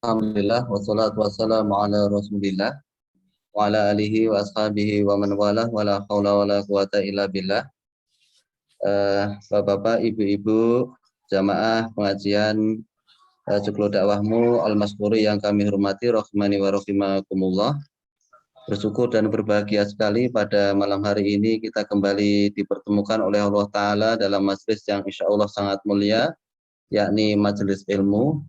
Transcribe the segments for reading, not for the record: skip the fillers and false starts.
Alhamdulillah wassalatu wassalamu ala Rasulillah wa ala alihi wa ashabihi wa man walah wa la haula wa la quwata illa billah. Bapak-bapak, ibu-ibu, jamaah pengajian Joglo Dakwahmu Al-Masmuri yang kami hormati rahimani wa rahimakumullah. Bersyukur dan berbahagia sekali pada malam hari ini kita kembali dipertemukan oleh Allah Ta'ala dalam majelis yang insya Allah sangat mulia, yakni majelis ilmu,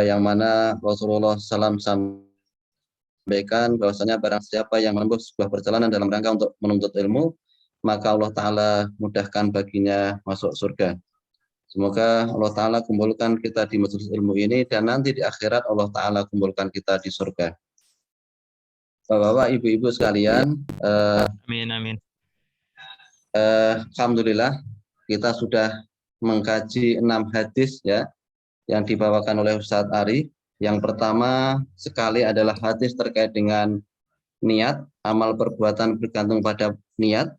yang mana Rasulullah SAW sampaikan bahwasanya barang siapa yang menempuh sebuah perjalanan dalam rangka untuk menuntut ilmu, maka Allah Ta'ala mudahkan baginya masuk surga. Semoga Allah Ta'ala kumpulkan kita di majelis ilmu ini dan nanti di akhirat Allah Ta'ala kumpulkan kita di surga. Bapak-bapak, ibu-ibu sekalian, Amin, amin. Alhamdulillah kita sudah mengkaji 6 hadis ya yang dibawakan oleh Ustadz Ari. Yang pertama sekali adalah hadis terkait dengan niat, amal perbuatan bergantung pada niat.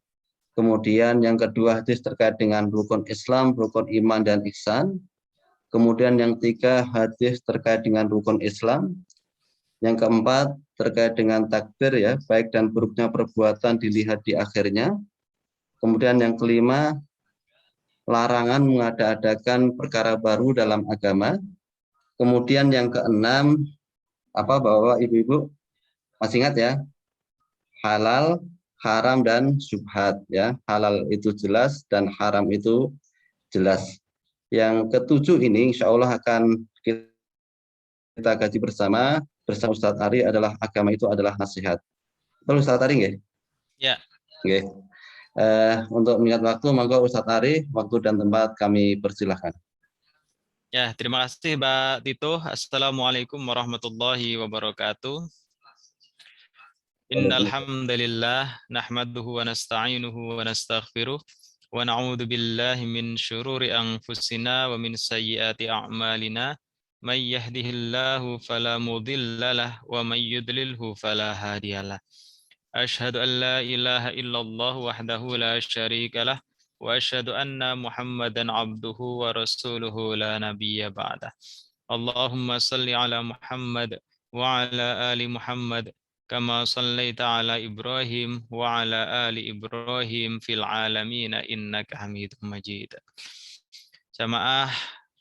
Kemudian yang kedua hadis terkait dengan rukun Islam, rukun iman dan ihsan. Kemudian yang ketiga hadis terkait dengan rukun Islam. Yang keempat terkait dengan takbir ya, baik dan buruknya perbuatan dilihat di akhirnya. Kemudian yang kelima larangan mengada-adakan perkara baru dalam agama. Kemudian yang keenam, Bapak ibu-ibu masih ingat ya, halal, haram dan syubhat ya. Halal itu jelas dan haram itu jelas. Yang ketujuh ini insya Allah akan kita kaji bersama Ustadz Ari adalah agama itu adalah nasihat. Betul Ustadz Ari nggih? Ya. Nggih. Untuk mengingat waktu, monggo Ustadz Ari, waktu dan tempat kami persilahkan. Ya, terima kasih Mbak Tito. Assalamualaikum warahmatullahi wabarakatuh. Innal hamdalillah nahmaduhu wa nasta'inuhu wa nastaghfiruh wa na'udzu billahi min syururi anfusina wa min sayyiati a'malina. May yahdihillahu fala mudhillalah wa may yudlilhu fala hadiyalah. Asyhadu an la ilaha illallah wahdahu la syarikalah wa asyhadu anna Muhammadan abduhu wa rasuluhu la nabiyya ba'dah. Allahumma salli ala Muhammad wa ala ali Muhammad kama sallaita ala Ibrahim wa ala ali Ibrahim fil alamin innaka Hamidum Majid. Jamaah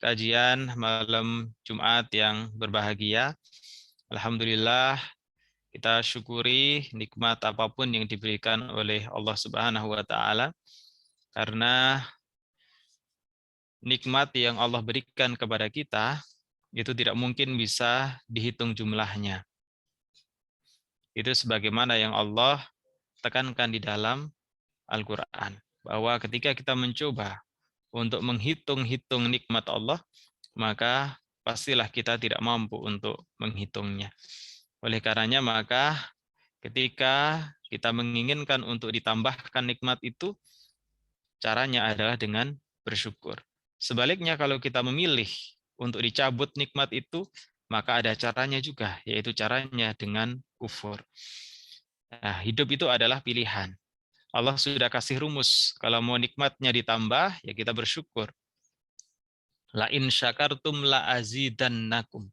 kajian malam Jumat yang berbahagia. Alhamdulillah kita syukuri nikmat apapun yang diberikan oleh Allah Subhanahu wa taala, karena nikmat yang Allah berikan kepada kita itu tidak mungkin bisa dihitung jumlahnya. Itu sebagaimana yang Allah tekankan di dalam Al-Qur'an, bahwa ketika kita mencoba untuk menghitung-hitung nikmat Allah, maka pastilah kita tidak mampu untuk menghitungnya. Oleh karenanya maka ketika kita menginginkan untuk ditambahkan nikmat itu, caranya adalah dengan bersyukur. Sebaliknya kalau kita memilih untuk dicabut nikmat itu, maka ada caranya juga, yaitu caranya dengan kufur. Nah, hidup itu adalah pilihan. Allah sudah kasih rumus, kalau mau nikmatnya ditambah, ya kita bersyukur. La in syakartum la azidannakum.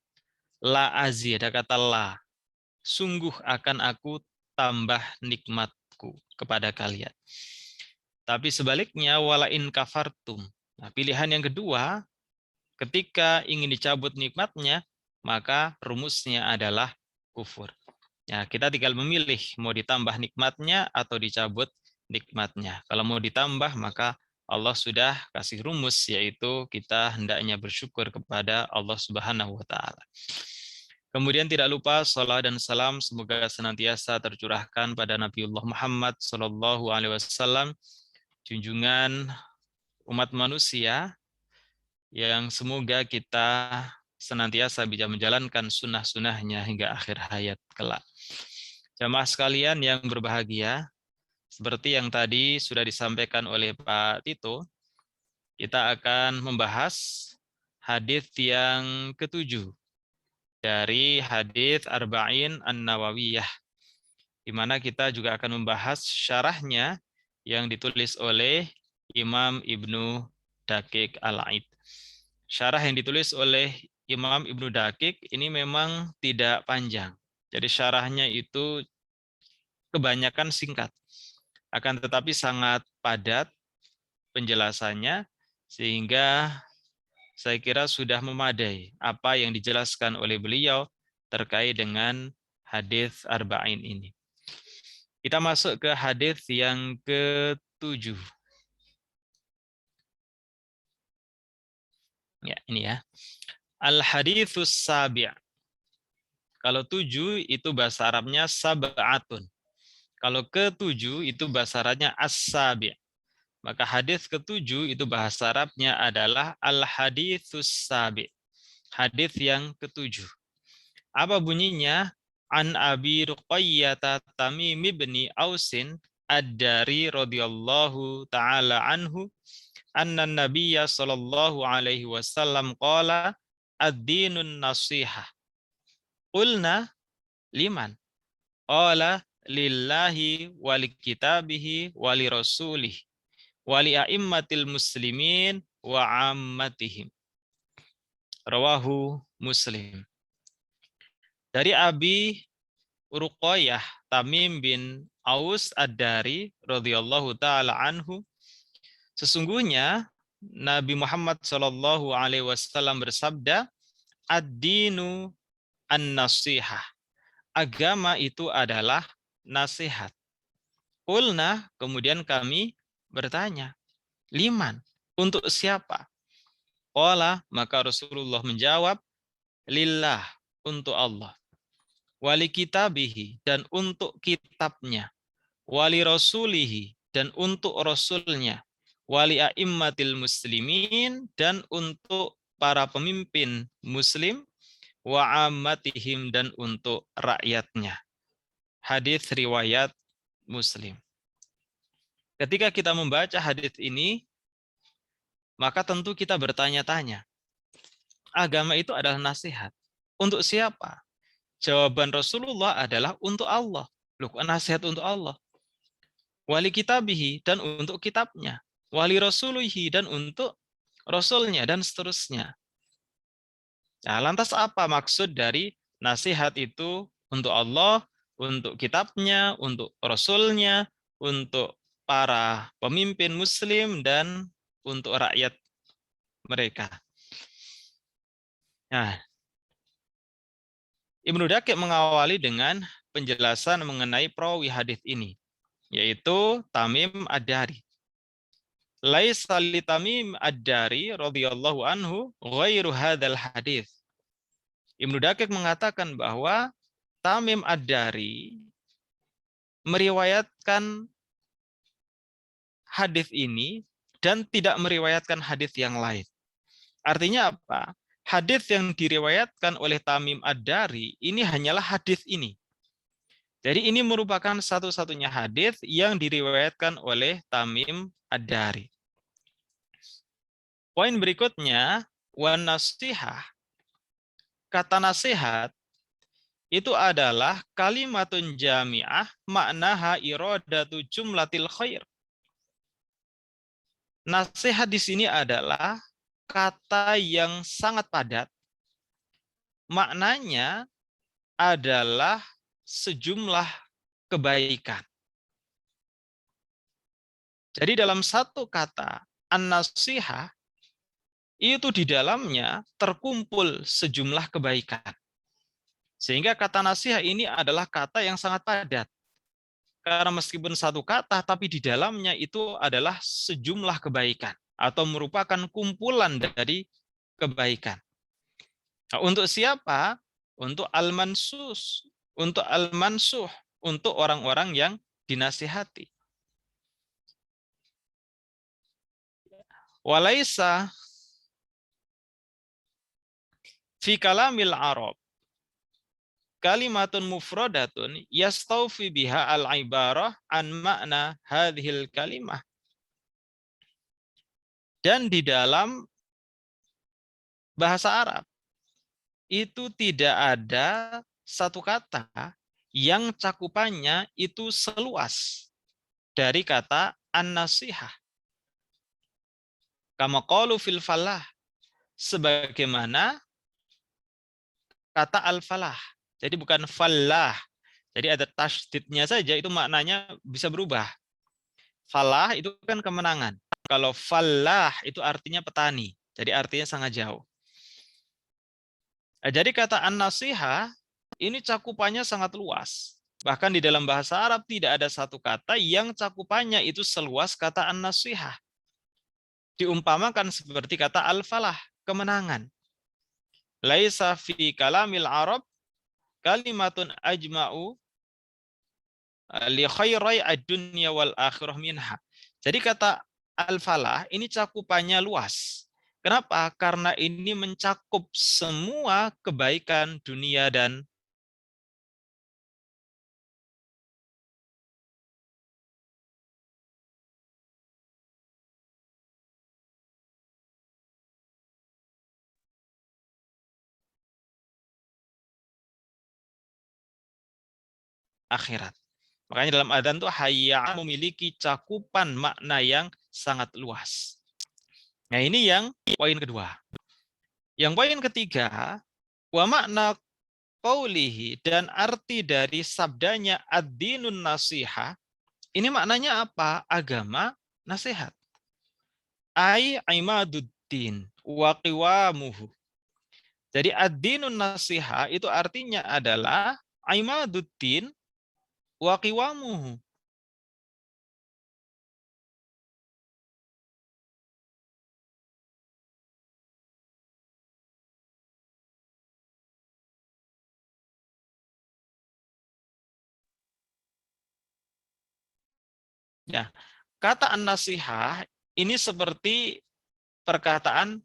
La azi, ada kata la. Sungguh akan aku tambah nikmatku kepada kalian. Tapi sebaliknya, wala in kafartum. Nah, pilihan yang kedua, ketika ingin dicabut nikmatnya, maka rumusnya adalah kufur. Ya, kita tinggal memilih mau ditambah nikmatnya atau dicabut nikmatnya. Kalau mau ditambah, maka Allah sudah kasih rumus, yaitu kita hendaknya bersyukur kepada Allah Subhanahu wa taala. Kemudian tidak lupa salat dan salam semoga senantiasa tercurahkan pada Nabiullah Muhammad sallallahu alaihi wasallam, junjungan umat manusia, yang semoga kita senantiasa bisa menjalankan sunnah-sunnahnya hingga akhir hayat kelak. Jamaah sekalian yang berbahagia, seperti yang tadi sudah disampaikan oleh Pak Tito, kita akan membahas hadis yang ketujuh dari hadis Arba'in An-Nawawiyah, di mana kita juga akan membahas syarahnya yang ditulis oleh Imam Ibnu Daqiq Al-Aid. Syarah yang ditulis oleh Imam Ibnu Daqiq ini memang tidak panjang. Jadi syarahnya itu kebanyakan singkat. Akan tetapi sangat padat penjelasannya, sehingga saya kira sudah memadai apa yang dijelaskan oleh beliau terkait dengan hadis arba'in ini. Kita masuk ke hadis yang ke-7. Ya, ini ya. Al-haditsus sabi'. Kalau 7 itu bahasa Arabnya sab'atun. Kalau ke-7 itu bahasa Arabnya as-sabi'. Maka hadis ke-7 itu bahasa Arabnya adalah al-haditsus sabi'. Hadis yang ke-7. Apa bunyinya? An Abi Ruqayyah Tamim bin Ausin ad-Dari radhiyallahu taala anhu anna Nabiyya sallallahu alaihi wasallam qala ad-dinun nasihah. Qulna liman? Qala lillahi wa likitabihi wa lirasulih wa li a'immatil muslimin wa ammatihim. Rawahu Muslim. Dari Abi Ruqayyah Tamim bin Aus ad-Dari radhiyallahu taala anhu, sesungguhnya Nabi Muhammad sallallahu alaihi wasallam bersabda, ad-dinu an-nasihah. Agama itu adalah nasihat. Qulna, kemudian kami bertanya, liman? Untuk siapa? Qala, maka Rasulullah menjawab, lillah, untuk Allah. Wali kitabihi, dan untuk kitabnya. Wali rasulihi, dan untuk rasulnya. Wali a'immatil muslimin, dan untuk para pemimpin muslim. Wa ammatihim, dan untuk rakyatnya. Hadis riwayat Muslim. Ketika kita membaca hadis ini, maka tentu kita bertanya-tanya. Agama itu adalah nasihat. Untuk siapa? Jawaban Rasulullah adalah untuk Allah. Loh, nasihat untuk Allah. Wali kitabihi, dan untuk kitabnya. Wali rasulihi, dan untuk rasulnya, dan seterusnya. Nah, lantas apa maksud dari nasihat itu untuk Allah, untuk kitabnya, untuk rasulnya, untuk para pemimpin muslim, dan untuk rakyat mereka? Nah, Ibnu Daqiq mengawali dengan penjelasan mengenai perawi hadis ini, yaitu Tamim ad-Dari. Laisa li Tamim ad-Dari radhiyallahu anhu ghairu hadzal hadis. Ibnu Daqiq mengatakan bahwa Tamim ad-Dari meriwayatkan hadis ini dan tidak meriwayatkan hadis yang lain. Artinya apa? Hadis yang diriwayatkan oleh Tamim ad-Dari ini hanyalah hadis ini. Jadi ini merupakan satu-satunya hadis yang diriwayatkan oleh Tamim ad-Dari. Poin berikutnya, wan nasihah. Kata nasihat itu adalah kalimatun jami'ah maknaha iradatu jumlatil khair. Nasihat di sini adalah kata yang sangat padat. Maknanya adalah sejumlah kebaikan. Jadi dalam satu kata, an-nasihah, itu di dalamnya terkumpul sejumlah kebaikan. Sehingga kata nasihat ini adalah kata yang sangat padat. Karena meskipun satu kata, tapi di dalamnya itu adalah sejumlah kebaikan. Atau merupakan kumpulan dari kebaikan. Nah, untuk siapa? Untuk al-mansus, untuk al-mansuh, untuk orang-orang yang dinasihati. Walaisa fi kalamil Arab kalimatun mufradatun yastawfi biha al-ibarah an makna hadhil kalimah. Dan di dalam bahasa Arab itu tidak ada satu kata yang cakupannya itu seluas dari kata an-nasihah. Kama qalu fil falah, sebagaimana kata al-falah. Jadi bukan falah. Jadi ada tasydidnya saja, itu maknanya bisa berubah. Falah itu kan kemenangan. Kalau falah itu artinya petani. Jadi artinya sangat jauh. Nah, jadi kata an-nasihah ini cakupannya sangat luas. Bahkan di dalam bahasa Arab tidak ada satu kata yang cakupannya itu seluas kata an-nasihah. Diumpamakan seperti kata al-falah, kemenangan. Laisa fi kalamil Arab kalimatun ajma'u li khairai ad-dunya wal akhirah minha. Jadi kata al-falah ini cakupannya luas. Kenapa? Karena ini mencakup semua kebaikan dunia dan akhirat. Makanya dalam adzan tuh hayya memiliki cakupan makna yang sangat luas. Nah, ini yang poin kedua. Yang poin ketiga, wa makna qaulihi, dan arti dari sabdanya ad-dinun nasiha, ini maknanya apa? Agama nasihat. Ai imaduddin wa qiwamuhu. Jadi ad-dinun nasiha itu artinya adalah imaduddin wa qiwamuhu. Ya, kata an-nasihah ini seperti perkataan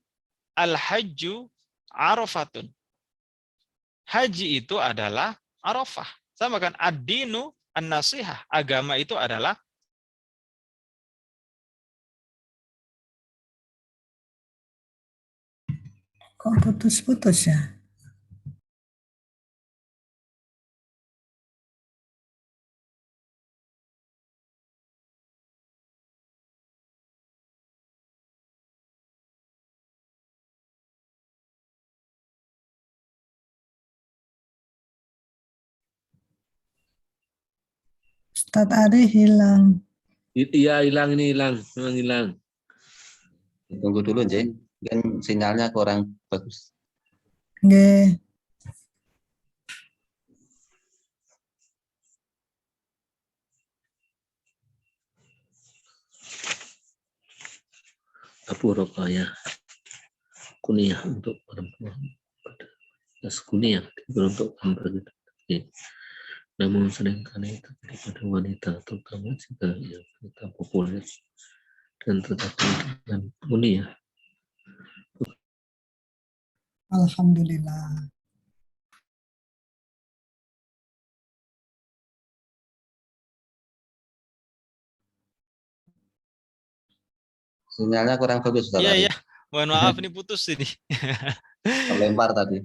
al-hajju arafatun. Haji itu adalah arafah. Sama kan ad-dinu an-nasihah. Agama itu adalah Kok putus-putus ya? Ustadz Ari hilang. Iya, hilang ini, hilang. Memang hilang. Tunggu dulu, J. Kan sinyalnya kurang bagus. Nggih. Abu Rokaya. Kuliah untuk perempuan. Kuliah diperuntukkan bagi laki-laki. Namun seringkali terjadi pada wanita, terutama jika ia wanita populer dan terkait dengan kuliah. Alhamdulillah. Sinyalnya kurang bagus, Ustaz iya Ari. ya. Mohon maaf ini putus ini. Terlempar tadi.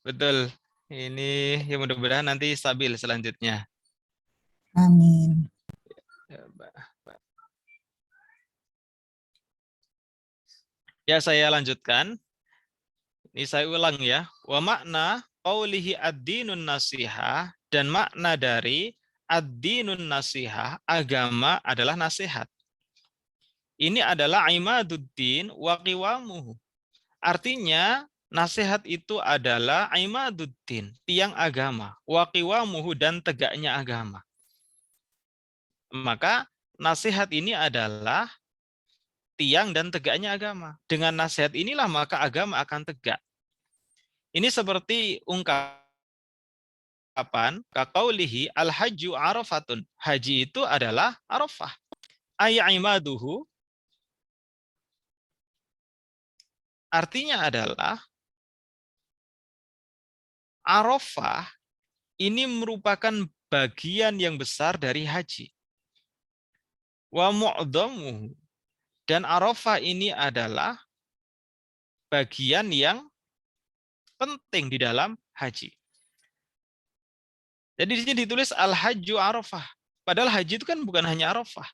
Betul. Ini ya mudah-mudahan nanti stabil selanjutnya. Amin. Ya, saya lanjutkan. Ini saya ulang ya. Wa makna qaulihi ad-dinun nasihah, dan makna dari ad-dinun nasihah, agama adalah nasihat. Ini adalah imaduddin wa qiwamuhu. Artinya nasihat itu adalah imaduddin, tiang agama, wa qiwamuhu, dan tegaknya agama. Maka nasihat ini adalah tiang dan tegaknya agama. Dengan nasihat inilah maka agama akan tegak. Ini seperti ungkapan kaqaulihi al-hajju arafatun. Haji itu adalah arafah. Ay'imaduhu artinya adalah arafah ini merupakan bagian yang besar dari haji. Wa mu'dhamuhu, dan arafah ini adalah bagian yang penting di dalam haji. Jadi di sini ditulis al-hajju arafah. Padahal haji itu kan bukan hanya arafah.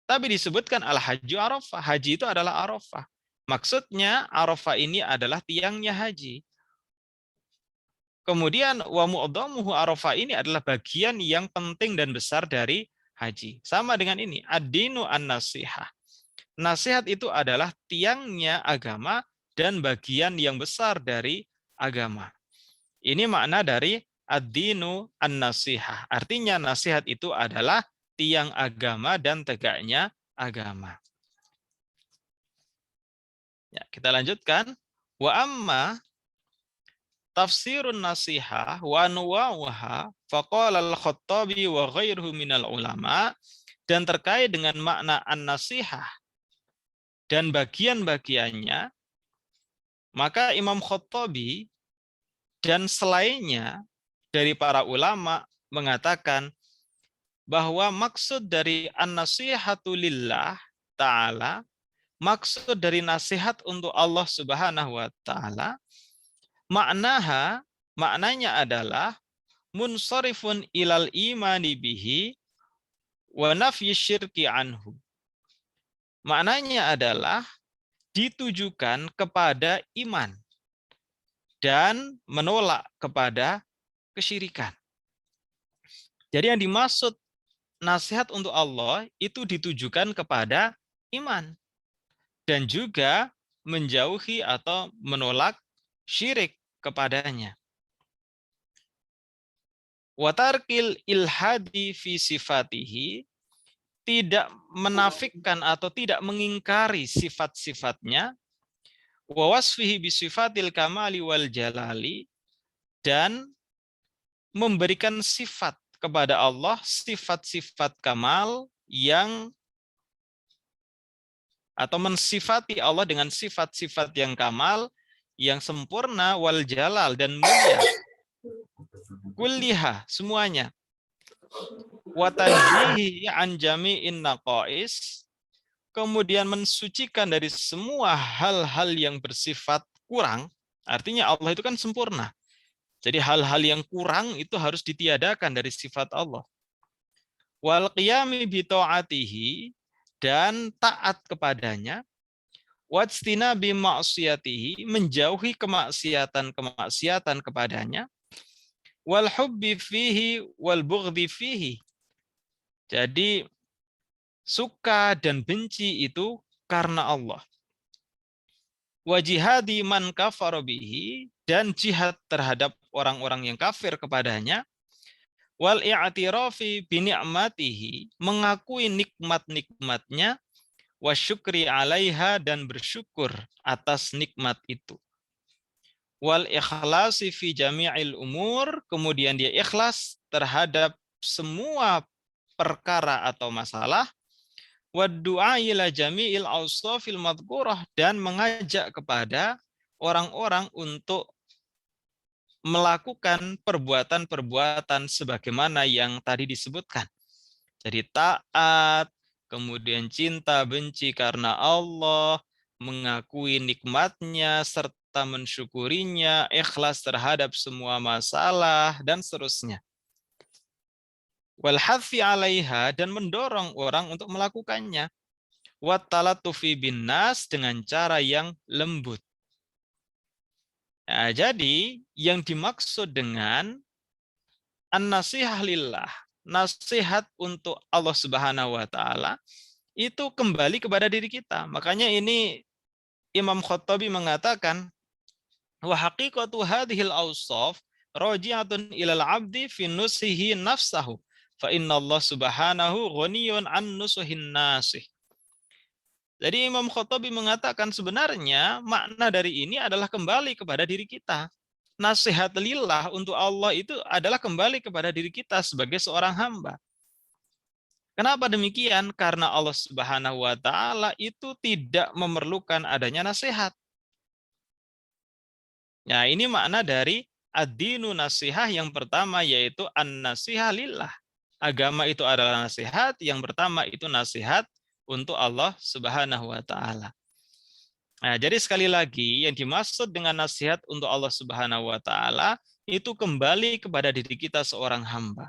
Tapi disebutkan al-hajju arafah. Haji itu adalah arafah. Maksudnya arafah ini adalah tiangnya haji. Kemudian wa mu'dhamuhu Arafah ini adalah bagian yang penting dan besar dari haji. Sama dengan ini, ad-dinu an-nasihah. Nasihat itu adalah tiangnya agama dan bagian yang besar dari agama. Ini makna dari ad-dinu an-nasihah. Artinya nasihat itu adalah tiang agama dan tegaknya agama. Ya, kita lanjutkan. Wa amma tafsirun nasihah wa anwa'uha faqala al-Khattabi wa ghairuhu minal ulama, dan terkait dengan makna an-nasihah dan bagian-bagiannya, maka Imam Khattabi dan selainnya dari para ulama mengatakan bahwa maksud dari an-nasihatu lillah ta'ala, maksud dari nasihat untuk Allah Subhanahu wa taala, maknanya adalah munsharifun ilal imani bihi wa nafyi syirki anhu. Maknanya adalah ditujukan kepada iman dan menolak kepada kesyirikan. Jadi yang dimaksud nasihat untuk Allah itu ditujukan kepada iman dan juga menjauhi atau menolak syirik kepadanya. Wa tarkil ilhadi fi sifatihi, tidak menafikkan atau tidak mengingkari sifat-sifatnya, wa wasfihi bi sifatil kamali wal jalali, dan memberikan sifat kepada Allah sifat-sifat kamal yang, atau mensifati Allah dengan sifat-sifat yang kamal, yang sempurna, wal jalal, dan mulia, kulliha, semuanya, wa tanzihi an jami'in naqais, kemudian mensucikan dari semua hal-hal yang bersifat kurang. Artinya Allah itu kan sempurna. Jadi hal-hal yang kurang itu harus ditiadakan dari sifat Allah. Wal qiyami bi ta'atihi, dan taat kepadanya. Wajtinabi ma'siyatihi, menjauhi kemaksiatan-kemaksiatan kepadanya. Wal hubbi fihi wal bughdi fihi. Jadi suka dan benci itu karena Allah. Wa jihadi man kafara bihi, dan jihad terhadap orang-orang yang kafir kepadanya. Wal i'tirafi bi ni'matihi, mengakui nikmat-nikmatnya. Wa syukri 'alaiha, dan bersyukur atas nikmat itu. Wal ikhlasi fi jami'il umur, kemudian dia ikhlas terhadap semua perkara atau masalah. Wad du'a ila jami'il awsafil madhkurah, dan mengajak kepada orang-orang untuk melakukan perbuatan-perbuatan sebagaimana yang tadi disebutkan. Jadi taat, kemudian cinta benci karena Allah, mengakui nikmatnya serta mensyukurinya, ikhlas terhadap semua masalah, dan seterusnya. Wal hathi 'alaiha, dan mendorong orang untuk melakukannya. Wat talatufi bin nas, dengan cara yang lembut. Nah, jadi yang dimaksud dengan an-nasihah lillah, nasihat untuk Allah Subhanahu wa taala, itu kembali kepada diri kita. Makanya ini Imam Khattabi mengatakan, wa haqiqatu hadhil awsaf raji'atun ilal 'abdi fi nusihi nafsahu, fa inna Allah Subhanahu ghaniyun an nusuhin nasih. Jadi Imam Khattabi mengatakan sebenarnya makna dari ini adalah kembali kepada diri kita. Nasihat lillah untuk Allah itu adalah kembali kepada diri kita sebagai seorang hamba. Kenapa demikian? Karena Allah Subhanahu wa taala itu tidak memerlukan adanya nasihat. Nah, ini makna dari ad-dinu nasihah yang pertama, yaitu an-nasihah lillah. Agama itu adalah nasihat, yang pertama itu nasihat untuk Allah Subhanahu wa taala. Nah, jadi sekali lagi yang dimaksud dengan nasihat untuk Allah Subhanahu wa taala itu kembali kepada diri kita seorang hamba.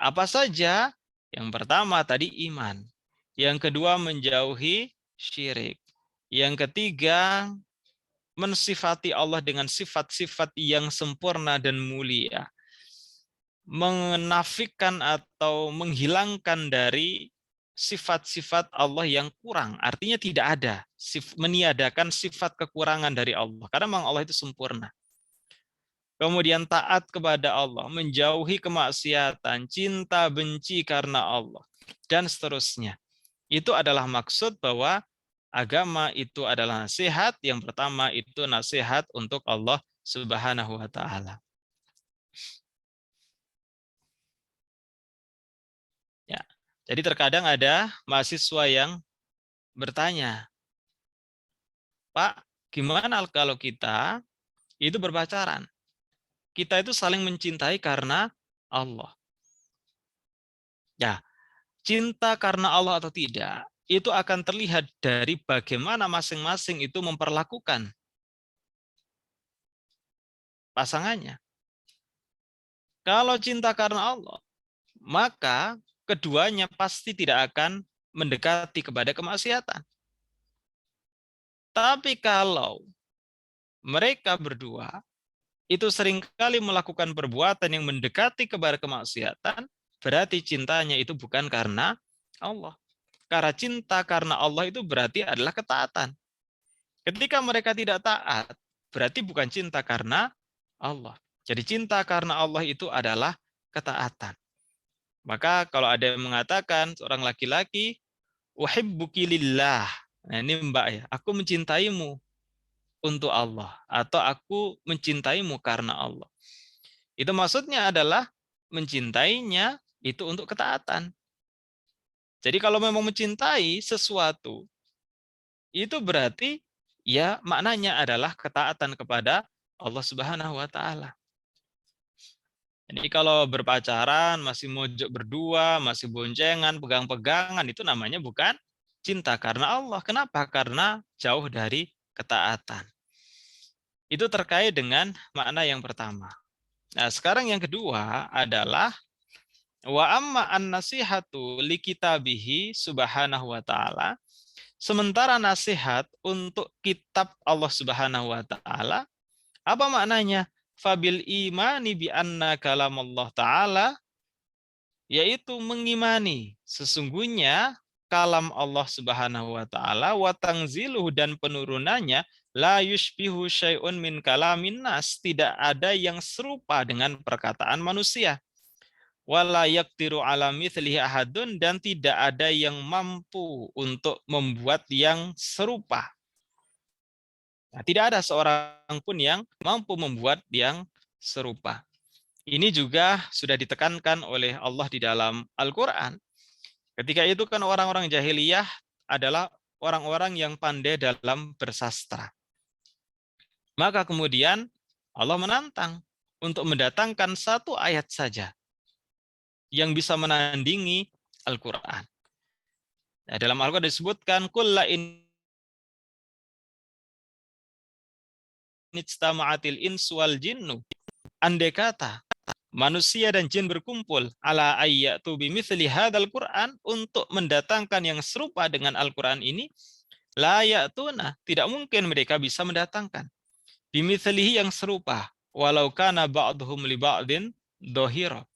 Apa saja? Yang pertama tadi iman. Yang kedua menjauhi syirik. Yang ketiga mensifati Allah dengan sifat-sifat yang sempurna dan mulia, menafikan atau menghilangkan dari sifat-sifat Allah yang kurang, artinya tidak ada, meniadakan sifat kekurangan dari Allah, karena memang Allah itu sempurna. Kemudian taat kepada Allah, menjauhi kemaksiatan, cinta benci karena Allah, dan seterusnya. Itu adalah maksud bahwa agama itu adalah nasihat. Yang pertama itu nasihat untuk Allah Subhanahu wa taala. Ya. Jadi terkadang ada mahasiswa yang bertanya, "Pak, gimana kalau kita itu berpacaran? Kita itu saling mencintai karena Allah." Ya, cinta karena Allah atau tidak, itu akan terlihat dari bagaimana masing-masing itu memperlakukan pasangannya. Kalau cinta karena Allah, maka keduanya pasti tidak akan mendekati kepada kemaksiatan. Tapi kalau mereka berdua itu seringkali melakukan perbuatan yang mendekati kepada kemaksiatan, berarti cintanya itu bukan karena Allah. Karena cinta karena Allah itu berarti adalah ketaatan. Ketika mereka tidak taat, berarti bukan cinta karena Allah. Jadi cinta karena Allah itu adalah ketaatan. Maka kalau ada yang mengatakan seorang laki-laki, uhibbuki lillah. Nah ini Mbak ya, aku mencintaimu untuk Allah. Atau aku mencintaimu karena Allah. Itu maksudnya adalah mencintainya itu untuk ketaatan. Jadi kalau memang mencintai sesuatu, itu berarti ya maknanya adalah ketaatan kepada Allah Subhanahu wa taala. Jadi kalau berpacaran, masih mojok berdua, masih boncengan, pegang-pegangan, itu namanya bukan cinta karena Allah. Kenapa? Karena jauh dari ketaatan. Itu terkait dengan makna yang pertama. Nah, sekarang yang kedua adalah wa amma an-nasihatu li kitabihi subhanahu wa ta'ala. Sementara nasihat untuk kitab Allah Subhanahu wa taala, apa maknanya? Fabil imani bi anna kalam Allah taala, yaitu mengimani sesungguhnya kalam Allah Subhanahu wa taala wa tanziluhu dan penurunannya la yushbihu syai'un min kalamin nas, tidak ada yang serupa dengan perkataan manusia. Wala yaqdiru ala mithlihi ahadun, dan tidak ada yang mampu untuk membuat yang serupa. Nah, tidak ada seorang pun yang mampu membuat yang serupa. Ini juga sudah ditekankan oleh Allah di dalam Al-Quran. Ketika itu kan orang-orang jahiliyah adalah orang-orang yang pandai dalam bersastra. Maka kemudian Allah menantang untuk mendatangkan satu ayat saja yang bisa menandingi Al-Quran. Nah, dalam Al-Quran disebutkan, kulla in ijtama'atil insu wal jinnu, andai kata manusia dan jin berkumpul ala ayyatu bimithli hadzal Qur'an, untuk mendatangkan yang serupa dengan Al-Qur'an ini, la ya'tuna, tidak mungkin mereka bisa mendatangkan bimithlihi, yang serupa, walau kana ba'dhum li ba'din dhahira,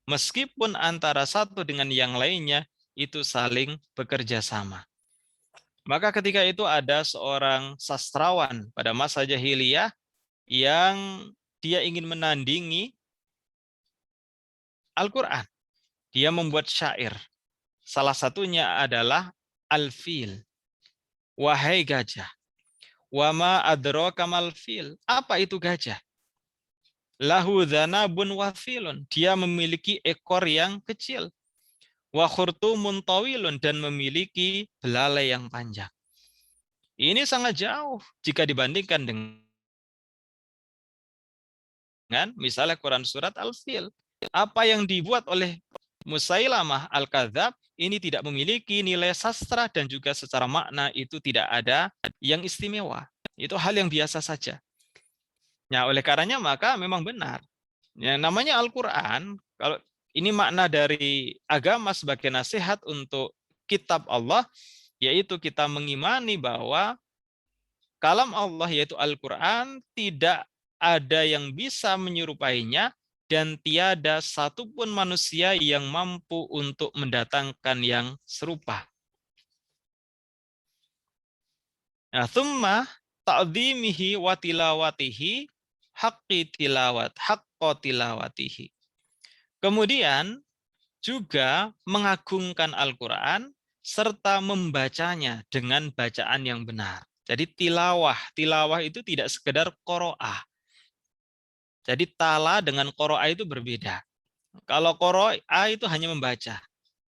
meskipun antara satu dengan yang lainnya itu saling bekerja sama. Maka ketika itu ada seorang sastrawan pada masa jahiliyah yang dia ingin menandingi Al-Quran. Dia membuat syair. Salah satunya adalah Al-Fil. Wahai gajah. Wama adraka mal fil. Apa itu gajah? Lahu dzanabun wathilun. Dia memiliki ekor yang kecil. Wa khurtumun tawilun, dan memiliki belalai yang panjang. Ini sangat jauh jika dibandingkan dengan misalnya Quran surat Al-Fil. Apa yang dibuat oleh Musailamah Al-Kadzab ini tidak memiliki nilai sastra, dan juga secara makna itu tidak ada yang istimewa. Itu hal yang biasa saja. Nah, oleh karenanya maka memang benar. Yang namanya Al-Quran, kalau ini makna dari agama sebagai nasihat untuk kitab Allah, yaitu kita mengimani bahwa kalam Allah yaitu Al-Quran tidak ada yang bisa menyerupainya dan tiada satupun manusia yang mampu untuk mendatangkan yang serupa. Nah, thumma ta'dhimihi wa tilawatihi haqqa tilawatihi. Kemudian juga mengagungkan Al-Quran serta membacanya dengan bacaan yang benar. Jadi tilawah itu tidak sekedar qoro'ah. Jadi tala dengan qoro'ah itu berbeda. Kalau qoro'ah itu hanya membaca.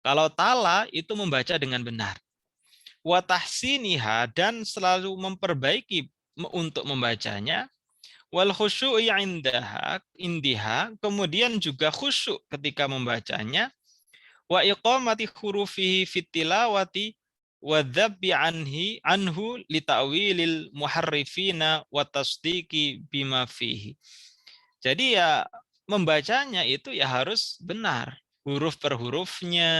Kalau tala itu membaca dengan benar. Wa tahsiniha, dan selalu memperbaiki untuk membacanya. Wal khusyu'i indiha, kemudian juga khusyuk ketika membacanya. Wa iqamati hurufihi fit tilawati wa dzabbi anhu li ta'wilil muharrifina wa tasdiqi bima fihi. Jadi ya membacanya itu ya harus benar, huruf per hurufnya,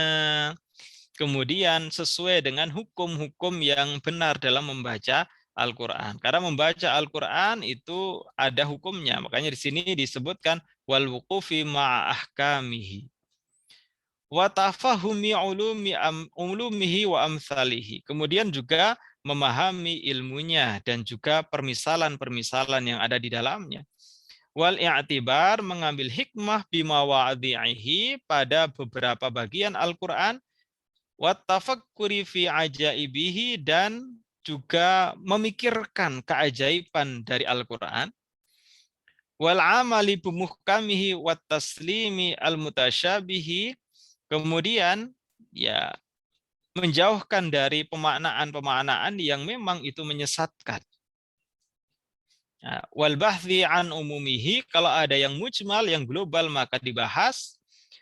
kemudian sesuai dengan hukum-hukum yang benar dalam membaca Al-Quran. Karena membaca Al-Quran itu ada hukumnya. Makanya di sini disebutkan wal wuqufi ma'a ahkamihi. Wa tafahumi ulumihi wa amsalihi. Kemudian juga memahami ilmunya dan juga permisalan-permisalan yang ada di dalamnya. Wal i'tibar, mengambil hikmah bima wa'adhi'ihi, pada beberapa bagian Al-Quran. Wa tafakkuri fi ajaibihi, dan juga memikirkan keajaiban dari Al-Quran. Wal amali bimuhkamihi wa taslimi al-mutasyabihi, kemudian ya menjauhkan dari pemaknaan-pemaknaan yang memang itu menyesatkan. Wal bahthi an umumihi, kalau ada yang mujmal, yang global, maka dibahas.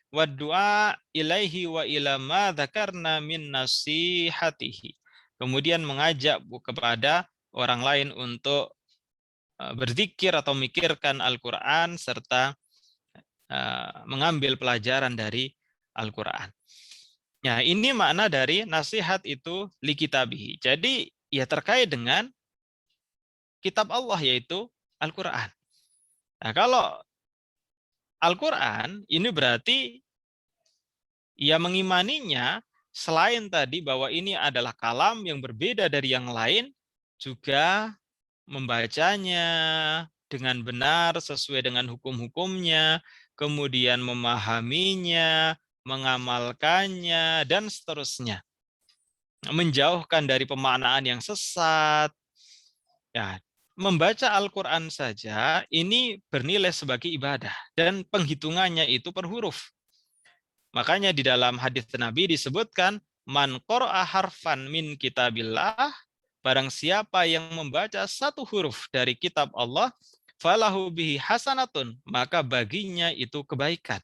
Wa du'a ilaihi wa ila ma dzakarna min nasihatihi. Kemudian mengajak kepada orang lain untuk berzikir atau memikirkan Al-Quran serta mengambil pelajaran dari Al-Quran. Nah, ini makna dari nasihat itu li kitabihi. Jadi ya terkait dengan kitab Allah yaitu Al-Quran. Nah, kalau Al-Quran ini berarti ya mengimaninya, selain tadi bahwa ini adalah kalam yang berbeda dari yang lain, juga membacanya dengan benar sesuai dengan hukum-hukumnya, kemudian memahaminya, mengamalkannya, dan seterusnya. Menjauhkan dari pemaknaan yang sesat. Ya, membaca Al-Quran saja ini bernilai sebagai ibadah, dan penghitungannya itu per huruf. Makanya di dalam hadis Nabi disebutkan, man qara'a harfan min kitabillah, barang siapa yang membaca satu huruf dari kitab Allah, falahu bihi hasanatun, maka baginya itu kebaikan.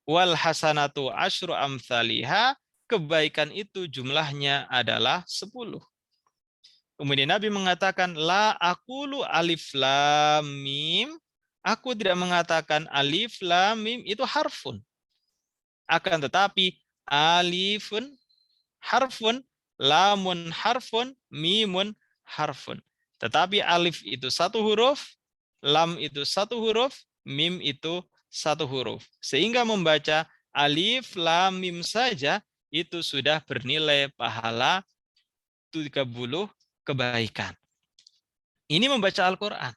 Wal hasanatu asyru amthaliha, kebaikan itu jumlahnya adalah 10. Kemudian Nabi mengatakan, la aqulu alif lam mim, aku tidak mengatakan alif lam mim itu harfun. Akan tetapi alifun harfun, lamun harfun, mimun harfun. Tetapi alif itu satu huruf, lam itu satu huruf, mim itu satu huruf. Sehingga membaca alif, lam, mim saja itu sudah bernilai pahala 30 kebaikan. Ini membaca Al-Quran.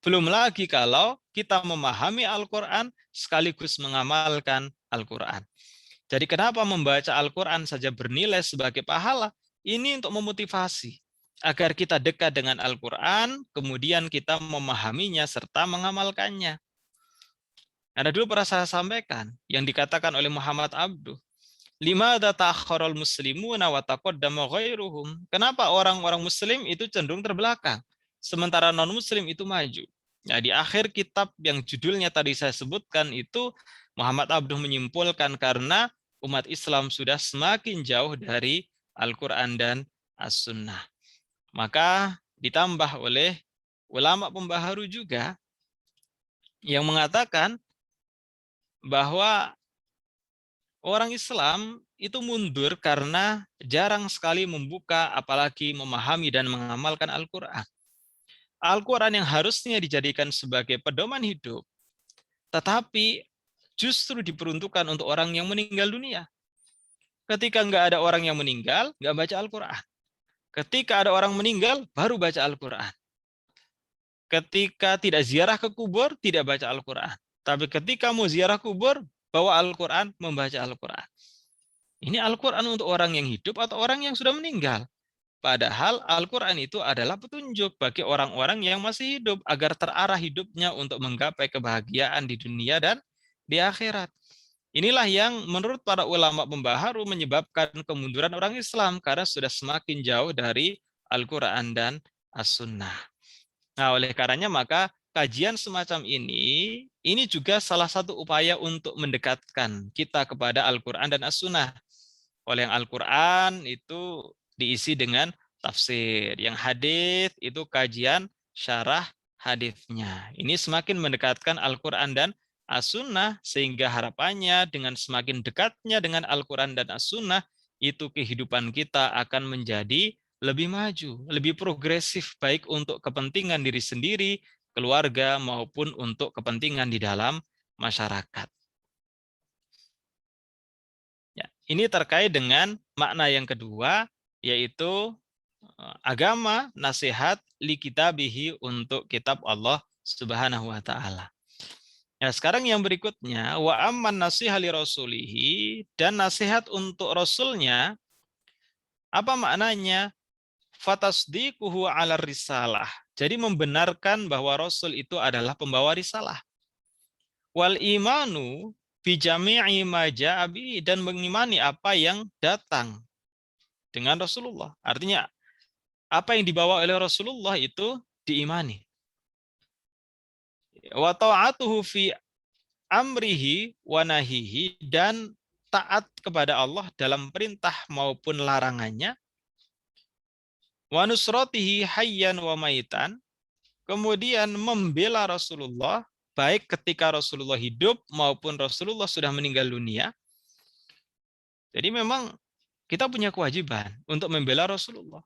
Belum lagi kalau kita memahami Al-Quran sekaligus mengamalkan Al-Quran. Jadi kenapa membaca Al-Quran saja bernilai sebagai pahala? Ini untuk memotivasi agar kita dekat dengan Al-Quran, kemudian kita memahaminya serta mengamalkannya. Karena dulu pernah saya sampaikan yang dikatakan oleh Muhammad Abduh, limadza ta'akhkharal muslimuna wa taqaddama ghairuhum? Kenapa orang-orang muslim itu cenderung terbelakang sementara non-muslim itu maju? Nah, di akhir kitab yang judulnya tadi saya sebutkan itu, Muhammad Abduh menyimpulkan karena umat Islam sudah semakin jauh dari Al-Quran dan As-Sunnah. Maka ditambah oleh ulama pembaharu juga yang mengatakan bahwa Orang Islam itu mundur karena jarang sekali membuka, apalagi memahami dan mengamalkan Al-Quran. Al-Quran yang harusnya dijadikan sebagai pedoman hidup, tetapi justru diperuntukkan untuk orang yang meninggal dunia. Ketika nggak ada orang yang meninggal, nggak baca Al-Quran. Ketika ada orang meninggal, baru baca Al-Quran. Ketika tidak ziarah ke kubur, tidak baca Al-Quran. Tapi ketika mau ziarah kubur, bawa Al-Quran, membaca Al-Quran. Ini Al-Quran untuk orang yang hidup atau orang yang sudah meninggal. Padahal Al-Quran itu adalah petunjuk bagi orang-orang yang masih hidup agar terarah hidupnya untuk menggapai kebahagiaan di dunia dan di akhirat. Inilah yang menurut para ulama pembaharu menyebabkan kemunduran orang Islam karena sudah semakin jauh dari Al-Quran dan As-Sunnah. Nah, oleh karenanya maka kajian semacam ini juga salah satu upaya untuk mendekatkan kita kepada Al-Quran dan As-Sunnah. Oleh yang Al-Quran itu diisi dengan tafsir, yang hadis itu kajian syarah hadisnya. Ini semakin mendekatkan Al-Quran dan As-Sunnah, sehingga harapannya dengan semakin dekatnya dengan Al-Quran dan As-Sunnah, itu kehidupan kita akan menjadi lebih maju, lebih progresif, baik untuk kepentingan diri sendiri, keluarga, maupun untuk kepentingan di dalam masyarakat. Ya, ini terkait dengan makna yang kedua, yaitu agama, nasihat, li kitabihi, untuk kitab Allah Subhanahu wa Ta'ala. Nah, sekarang yang berikutnya, wa amman nasihat li rasulihi, dan nasihat untuk rasulnya, apa maknanya? Fatasdiquhu ala risalah. Jadi membenarkan bahwa rasul itu adalah pembawa risalah. Wal imanu bi jami'i ma ja'a bi, dan mengimani apa yang datang dengan Rasulullah. Artinya apa yang dibawa oleh Rasulullah itu diimani. Wa ta'atuhu fi amrihi wa nahihi, dan taat kepada Allah dalam perintah maupun larangannya. Wa nusratihi hayyan wa maitan, kemudian membela Rasulullah baik ketika Rasulullah hidup maupun Rasulullah sudah meninggal dunia. Jadi memang kita punya kewajiban untuk membela Rasulullah.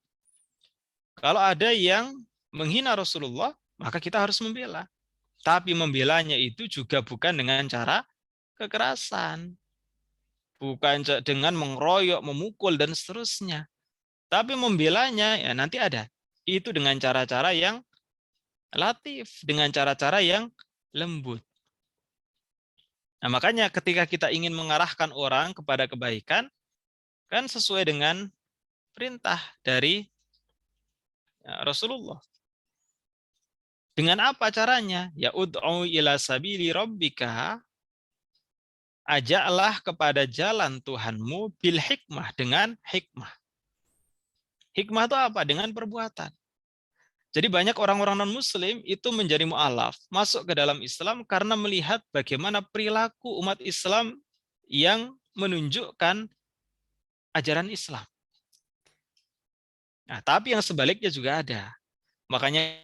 Kalau ada yang menghina Rasulullah, maka kita harus membela. Tapi membelanya itu juga bukan dengan cara kekerasan. Bukan dengan mengeroyok, memukul, dan seterusnya. Tapi membelanya ya nanti ada. Itu dengan cara-cara yang latif, dengan cara-cara yang lembut. Nah, makanya ketika kita ingin mengarahkan orang kepada kebaikan, kan sesuai dengan perintah dari Rasulullah. Dengan apa caranya? Ya ud'u ila sabili rabbika, ajaklah kepada jalan Tuhanmu bil hikmah, dengan hikmah. Hikmah itu apa? Dengan perbuatan. Jadi banyak orang-orang non-muslim itu menjadi mu'alaf, masuk ke dalam Islam karena melihat bagaimana perilaku umat Islam yang menunjukkan ajaran Islam. Nah, tapi yang sebaliknya juga ada. Makanya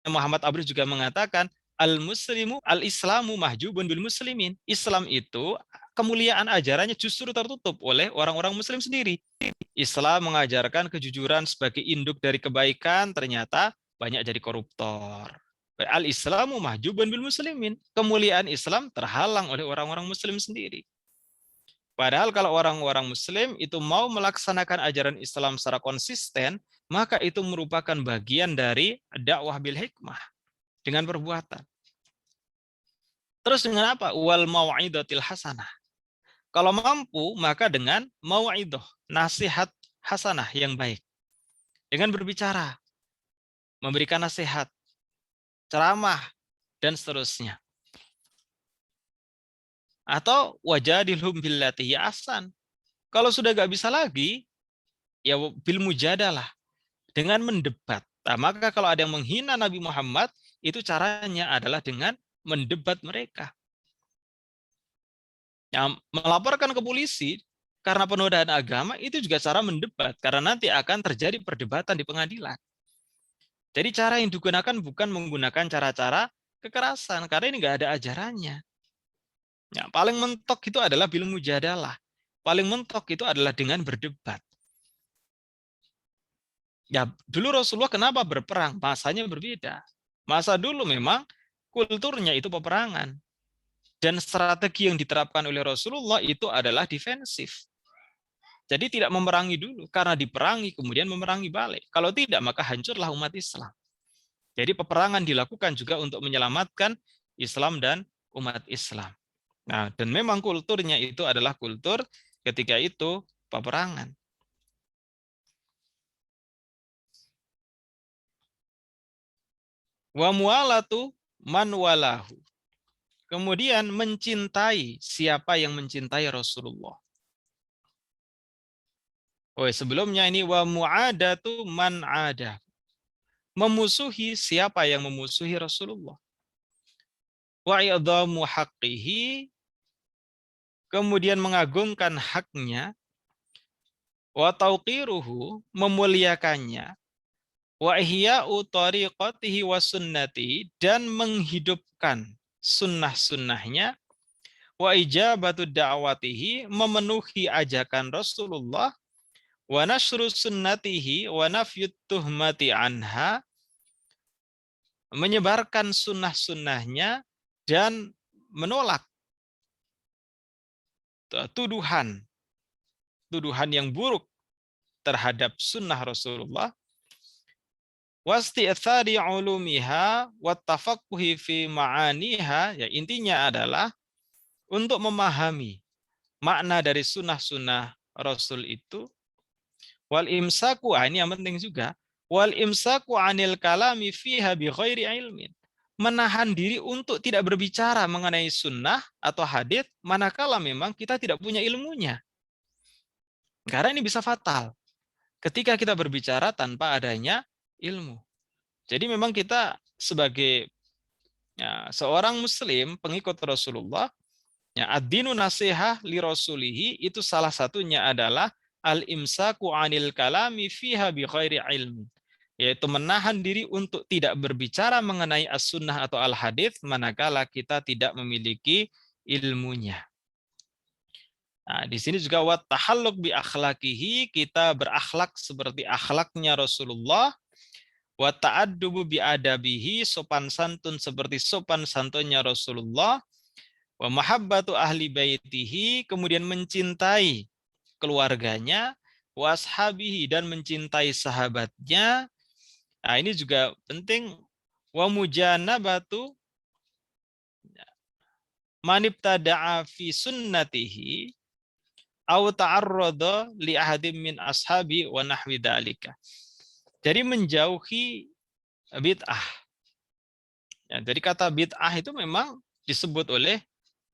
Muhammad Abdul juga mengatakan, al-muslimu al-islamu mahjubun bil muslimin. Islam itu kemuliaan ajarannya justru tertutup oleh orang-orang muslim sendiri. Islam mengajarkan kejujuran sebagai induk dari kebaikan, ternyata banyak jadi koruptor. Al-islamu mahjubun bil muslimin. Kemuliaan Islam terhalang oleh orang-orang muslim sendiri. Padahal kalau orang-orang muslim itu mau melaksanakan ajaran Islam secara konsisten, maka itu merupakan bagian dari dakwah bil hikmah, dengan perbuatan. Terus dengan apa? Wal mau'idatil hasanah. Kalau mampu, maka dengan mau'idah, nasihat hasanah yang baik. Dengan berbicara, memberikan nasihat, ceramah, dan seterusnya. Atau wajadilhum billati hiya ahsan. Kalau sudah gak bisa lagi, ya bil mujadalah, dengan mendebat. Nah, maka kalau ada yang menghina Nabi Muhammad, itu caranya adalah dengan mendebat mereka. Yang melaporkan ke polisi karena penodaan agama itu juga cara mendebat, karena nanti akan terjadi perdebatan di pengadilan. Jadi cara yang digunakan bukan menggunakan cara-cara kekerasan, karena ini nggak ada ajarannya. Ya, paling mentok itu adalah bil mujadalah. Paling mentok itu adalah dengan berdebat. Ya, dulu Rasulullah kenapa berperang? Masanya berbeda. Masa dulu memang kulturnya itu peperangan. Dan strategi yang diterapkan oleh Rasulullah itu adalah defensif. Jadi tidak memerangi dulu, karena diperangi kemudian memerangi balik. Kalau tidak, maka hancurlah umat Islam. Jadi peperangan dilakukan juga untuk menyelamatkan Islam dan umat Islam. Nah, dan memang kulturnya itu adalah kultur ketika itu peperangan. Wa mu'alatu man walahu. Kemudian mencintai siapa yang mencintai Rasulullah. Oh, sebelumnya ini wa mu'adatu man ada. Memusuhi siapa yang memusuhi Rasulullah. Wa i'dhamu haqqihi, kemudian mengagungkan haknya. Wa tauqiruhu, memuliakannya. Wa ihya'u tariqatihi wa sunnati, dan menghidupkan sunnah-sunnahnya. Wa ijabatu da'watihi, memenuhi ajakan Rasulullah. Wa nashru sunnatihi wa nafyut tuhmati anha, menyebarkan sunnah-sunnahnya dan menolak tuduhan yang buruk terhadap sunnah Rasulullah. Wasti'thari ulumiha wa tafaqquhi fi ma'aniha, ya intinya adalah untuk memahami makna dari sunnah-sunnah Rasul itu. Wal imsaku, ini yang penting juga, wal imsaku anil kalami fiha bi ghairi ilmin, menahan diri untuk tidak berbicara mengenai sunnah atau hadits manakala memang kita tidak punya ilmunya. Karena ini bisa fatal ketika kita berbicara tanpa adanya ilmu. Jadi memang kita sebagai seorang muslim pengikut Rasulullah, ad-dinu nasihah li rasulihi, itu salah satunya adalah al-imsaku anil kalami fiha bi ghairi ilmi, yaitu menahan diri untuk tidak berbicara mengenai as-sunnah atau al-hadits manakala kita tidak memiliki ilmunya. Nah, di sini juga wa tahalluq bi akhlaqihi, kita berakhlak seperti akhlaknya Rasulullah. Wa ta'addubu bi adabihi, sopan santun seperti sopan santunnya Rasulullah. Wa mahabbatu ahli baitihi, kemudian mencintai keluarganya. Wa ashabihi, dan mencintai sahabatnya. Nah, ini juga penting. Wa mujanabatu manibtada'a fi sunnatihi au ta'arrada li ahadim min ashabi wa nahwi dzalika. Jadi menjauhi bid'ah. Ya, jadi kata bid'ah itu memang disebut oleh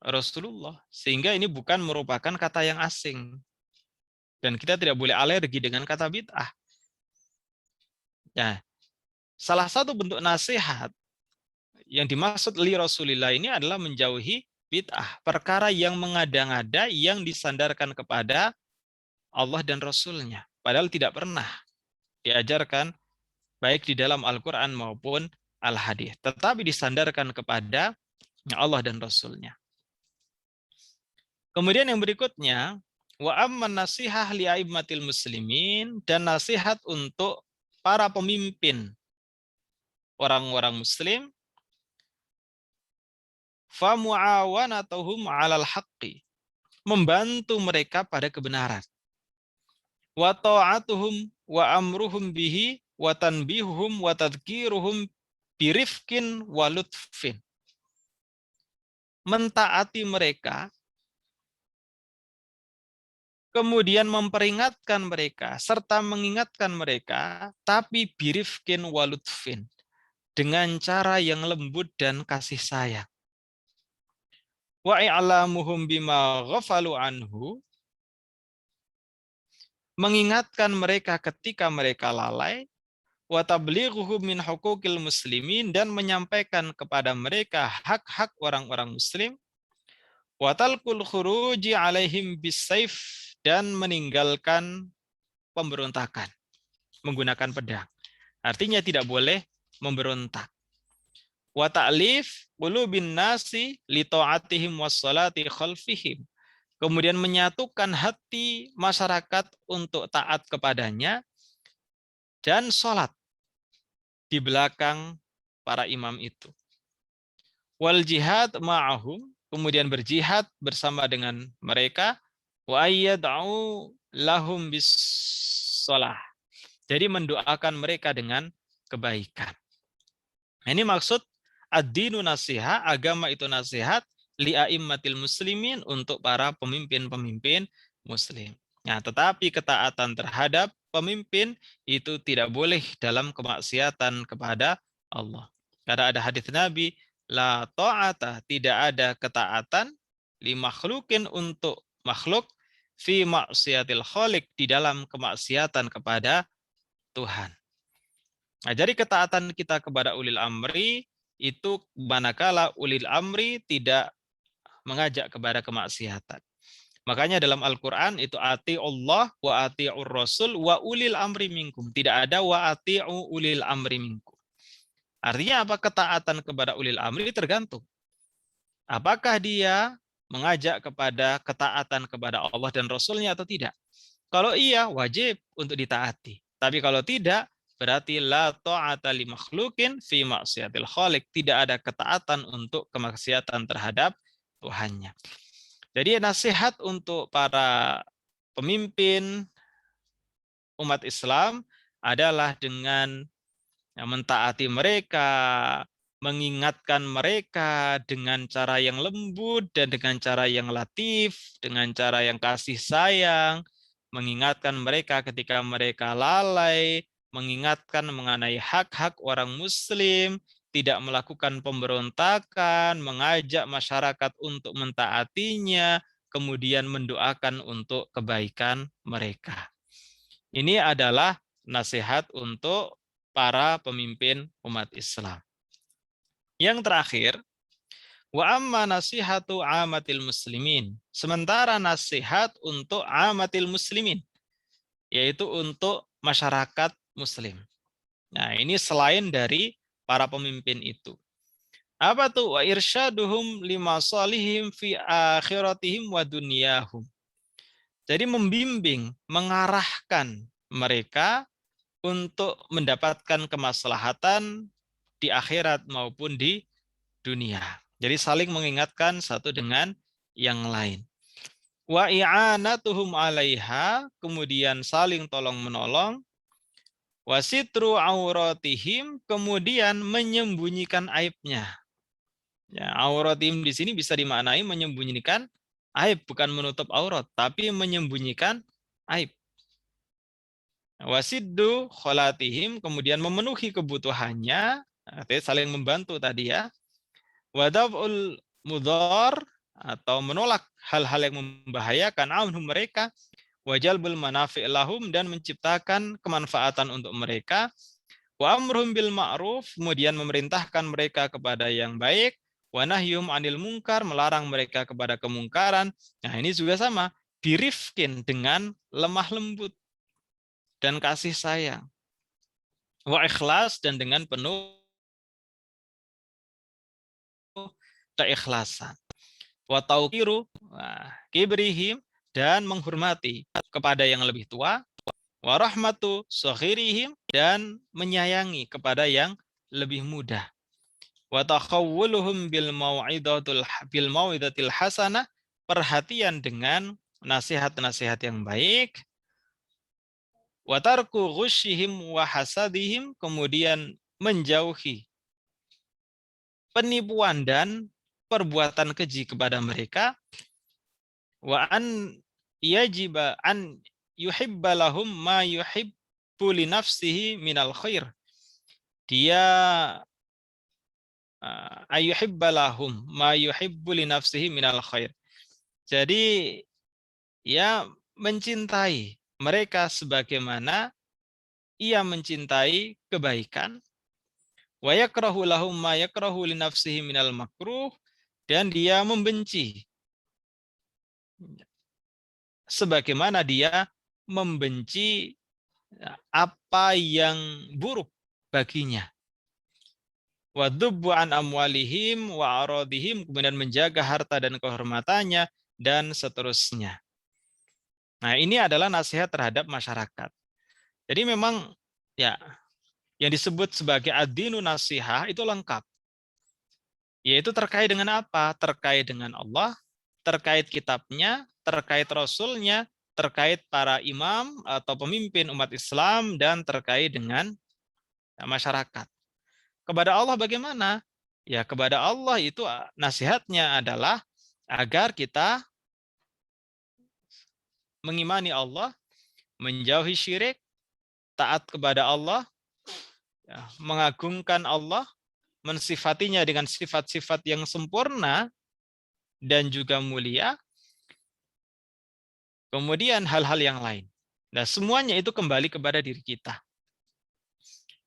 Rasulullah, sehingga ini bukan merupakan kata yang asing. Dan kita tidak boleh alergi dengan kata bid'ah. Ya, salah satu bentuk nasihat yang dimaksud li Rasulillah ini adalah menjauhi bid'ah, perkara yang mengada-ngada yang disandarkan kepada Allah dan Rasulnya, padahal tidak pernah diajarkan baik di dalam Al-Quran maupun Al-Hadis, tetapi disandarkan kepada Allah dan Rasulnya. Kemudian yang berikutnya, wa amman nasihah li aimmatil muslimin, dan nasihat untuk para pemimpin orang-orang muslim, fa muawanatuhum 'alal haqqi, membantu mereka pada kebenaran. Wa ta'atuhum wa amruhum bihi wa tanbihuhum wa tadhkiruhum birifkin wa lutfin. Mentaati mereka, kemudian memperingatkan mereka serta mengingatkan mereka, tapi birifkin wa lutfin, dengan cara yang lembut dan kasih sayang. Wa i'lamuhum bima ghafalu anhu, mengingatkan mereka ketika mereka lalai. Wa tablighuhum min huquqil muslimin, dan menyampaikan kepada mereka hak-hak orang-orang muslim. Wa talqul khuruji alaihim bisayf, dan meninggalkan pemberontakan menggunakan pedang. Artinya tidak boleh memberontak. wa ta'lif qulubin nasi li ta'atihim wassalati khalfihim. Kemudian menyatukan hati masyarakat untuk taat kepadanya dan sholat di belakang para imam itu. Wal jihad ma'ahum, kemudian berjihad bersama dengan mereka, wa ayyad'u lahum bis shalah. Jadi mendoakan mereka dengan kebaikan. Ini maksud ad-dinu nasihat, agama itu nasihat li'a'immatil muslimin, untuk para pemimpin-pemimpin muslim. Nah, tetapi ketaatan terhadap pemimpin itu tidak boleh dalam kemaksiatan kepada Allah. Karena ada hadis Nabi, la ta'ata, tidak ada ketaatan li makhlukin, untuk makhluk, fi maksiatil khaliq, di dalam kemaksiatan kepada Tuhan. Nah, jadi ketaatan kita kepada ulil amri itu manakala ulil amri tidak mengajak kepada kemaksiatan. Makanya dalam Al-Quran itu ati Allah wa ati'ur Rasul wa ulil amri minkum. Tidak ada wa ati'u ulil amri minkum. Artinya apa? Ketaatan kepada ulil amri tergantung. Apakah dia mengajak kepada ketaatan kepada Allah dan Rasulnya atau tidak? Kalau iya, wajib untuk ditaati. Tapi kalau tidak, berarti la ta'ata li makhlukin fi maksiatil khaliq. Tidak ada ketaatan untuk kemaksiatan terhadap Tuhannya. Jadi nasihat untuk para pemimpin umat Islam adalah dengan mentaati mereka, mengingatkan mereka dengan cara yang lembut dan dengan cara yang latif, dengan cara yang kasih sayang, mengingatkan mereka ketika mereka lalai, mengingatkan mengenai hak-hak orang muslim, tidak melakukan pemberontakan, mengajak masyarakat untuk mentaatinya, kemudian mendoakan untuk kebaikan mereka. Ini adalah nasihat untuk para pemimpin umat Islam. Yang terakhir, wa amma nasihatu amatil muslimin. Sementara nasihat untuk amatil muslimin, yaitu untuk masyarakat muslim. Nah, ini selain dari para pemimpin itu. Apa tuh? Wa irsyaduhum lima salihim fi akhiratihim wa dunyahum. Jadi membimbing, mengarahkan mereka untuk mendapatkan kemaslahatan di akhirat maupun di dunia. Jadi saling mengingatkan satu dengan yang lain. Wa i'anatuhum 'alaiha, kemudian saling tolong-menolong. Wasitru auratihim, kemudian menyembunyikan aibnya. Ya, auratihim di sini bisa dimaknai menyembunyikan aib, bukan menutup aurat, tapi menyembunyikan aib. Wasiddu kholatihim, kemudian memenuhi kebutuhannya, artinya saling membantu tadi ya. Wadaf'ul mudhar, atau menolak hal-hal yang membahayakan anhum mereka. Wajalbul manafi' lahum, dan menciptakan kemanfaatan untuk mereka. Wa amruhum bil ma'ruf, kemudian memerintahkan mereka kepada yang baik. Wa nahyum 'anil munkar, melarang mereka kepada kemungkaran. Nah, ini juga sama, birifkin, dengan lemah lembut dan kasih sayang. Wa ikhlas, dan dengan penuh keikhlasan. Wa tauqiru kibrihim, dan menghormati kepada yang lebih tua. Wa rahmatu saghirihim, dan menyayangi kepada yang lebih muda. Wa takhawwuluhum bil mau'idatil hasanah, perhatian dengan nasihat-nasihat yang baik. Wa tarku ghusyihim wa hasadihim, kemudian menjauhi penipuan dan perbuatan keji kepada mereka. Wa an yajiba an yuhibba lahum ma yuhibbu li nafsihi minal khair. Dia ayuhibba lahum ma yuhibbu li nafsihi minal khair. Jadi ya mencintai mereka sebagaimana ia mencintai kebaikan. Wa yakrahu lahum ma yakrahu li nafsihi minal makruh, dan dia membenci sebagaimana dia membenci apa yang buruk baginya. wa dhubbu an amwalihim wa aradihim, kemudian menjaga harta dan kehormatannya, dan seterusnya. Nah, ini adalah nasihat terhadap masyarakat. Jadi memang ya yang disebut sebagai ad-dinu nasihah itu lengkap. Yaitu terkait dengan apa? Terkait dengan Allah, terkait kitabnya, terkait rasulnya, terkait para imam atau pemimpin umat Islam, dan terkait dengan masyarakat. Kepada Allah bagaimana? Ya, kepada Allah itu nasihatnya adalah agar kita mengimani Allah, menjauhi syirik, taat kepada Allah, ya, mengagungkan Allah, mensifatinya dengan sifat-sifat yang sempurna dan juga mulia, kemudian hal-hal yang lain. Nah, semuanya itu kembali kepada diri kita.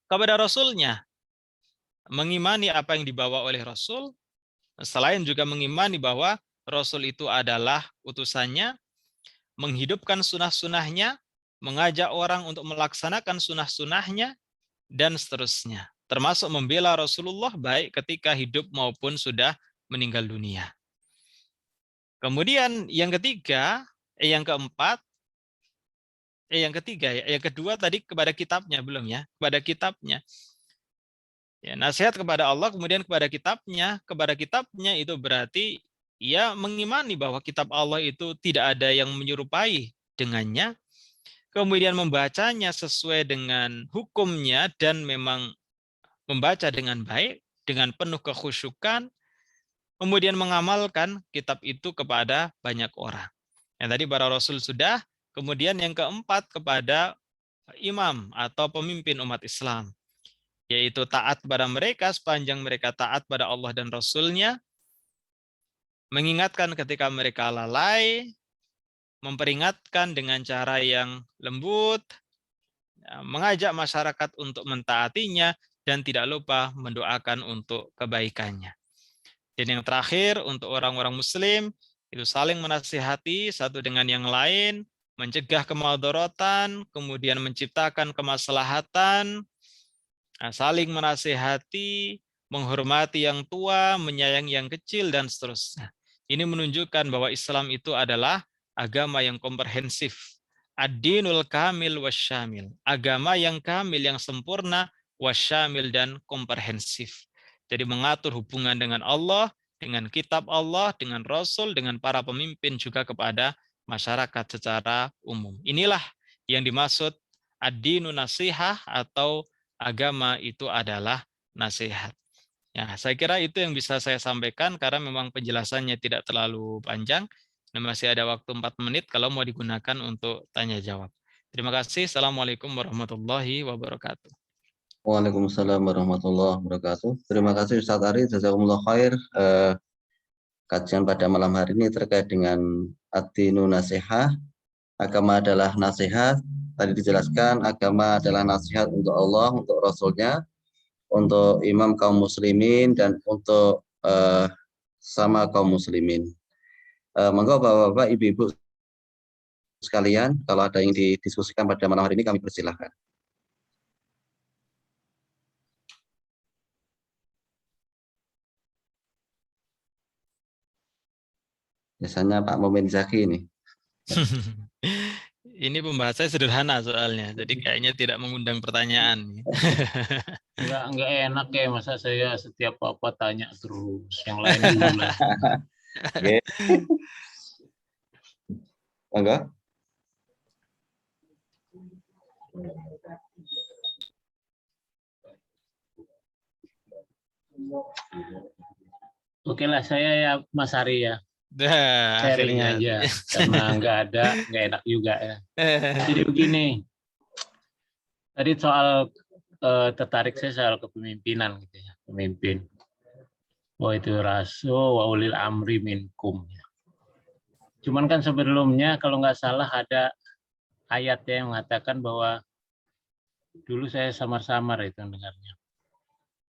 Kepada Rasulnya, mengimani apa yang dibawa oleh Rasul, selain juga mengimani bahwa Rasul itu adalah utusannya, menghidupkan sunah-sunahnya, mengajak orang untuk melaksanakan sunah-sunahnya, dan seterusnya. Termasuk membela Rasulullah baik ketika hidup maupun sudah meninggal dunia. Kemudian yang ketiga, yang kedua tadi kepada kitabnya belum ya? Kepada kitabnya. Ya, nasihat kepada Allah, kemudian kepada kitabnya itu berarti ia mengimani bahwa kitab Allah itu tidak ada yang menyerupai dengannya, kemudian membacanya sesuai dengan hukumnya dan memang membaca dengan baik, dengan penuh kekhusyukan, kemudian mengamalkan kitab itu kepada banyak orang. Yang tadi para Rasul sudah, kemudian yang keempat kepada imam atau pemimpin umat Islam, yaitu taat kepada mereka sepanjang mereka taat pada Allah dan Rasul-Nya, mengingatkan ketika mereka lalai, memperingatkan dengan cara yang lembut, mengajak masyarakat untuk mentaatinya, dan tidak lupa mendoakan untuk kebaikannya. Dan yang terakhir, untuk orang-orang Muslim, itu saling menasihati satu dengan yang lain, mencegah kemadharatan, kemudian menciptakan kemaslahatan, saling menasihati, menghormati yang tua, menyayangi yang kecil, dan seterusnya. Ini menunjukkan bahwa Islam itu adalah agama yang komprehensif. Ad-dinul kamil wasyamil. Agama yang kamil, yang sempurna, wasyamil, dan komprehensif. Jadi mengatur hubungan dengan Allah, dengan kitab Allah, dengan Rasul, dengan para pemimpin, juga kepada masyarakat secara umum. Inilah yang dimaksud ad-dinu nasihah, atau agama itu adalah nasihat. Ya, saya kira itu yang bisa saya sampaikan karena memang penjelasannya tidak terlalu panjang. Dan masih ada waktu 4 menit kalau mau digunakan untuk tanya jawab. Terima kasih. Assalamualaikum warahmatullahi wabarakatuh. Waalaikumsalam warahmatullahi wabarakatuh. Terima kasih Ustadz Ari, jazakumullah khair. Kajian pada malam hari ini terkait dengan ad-dinu nasihah. Agama adalah nasihat. Tadi dijelaskan agama adalah nasihat untuk Allah, untuk Rasulnya, untuk imam kaum muslimin, dan untuk sama kaum muslimin. Monggo Bapak-bapak, Ibu-ibu sekalian, kalau ada yang didiskusikan pada malam hari ini kami persilahkan. Biasanya Pak Mumin Zaki ini. Ini pembahasannya sederhana soalnya, jadi kayaknya tidak mengundang pertanyaan. Enggak enak ya, masa saya setiap apa tanya terus, yang lain dulu lah. Enggak? Oke lah, saya ya Mas Ari ya. Sharing Akhirnya. aja, karena nggak enak juga ya. Jadi begini, tadi soal tertarik saya soal kepemimpinan gitu ya, pemimpin. Oh itu rasul wa ulil amri minkum. Cuman kan sebelumnya kalau nggak salah ada ayat yang mengatakan bahwa dulu saya samar-samar itu dengarnya,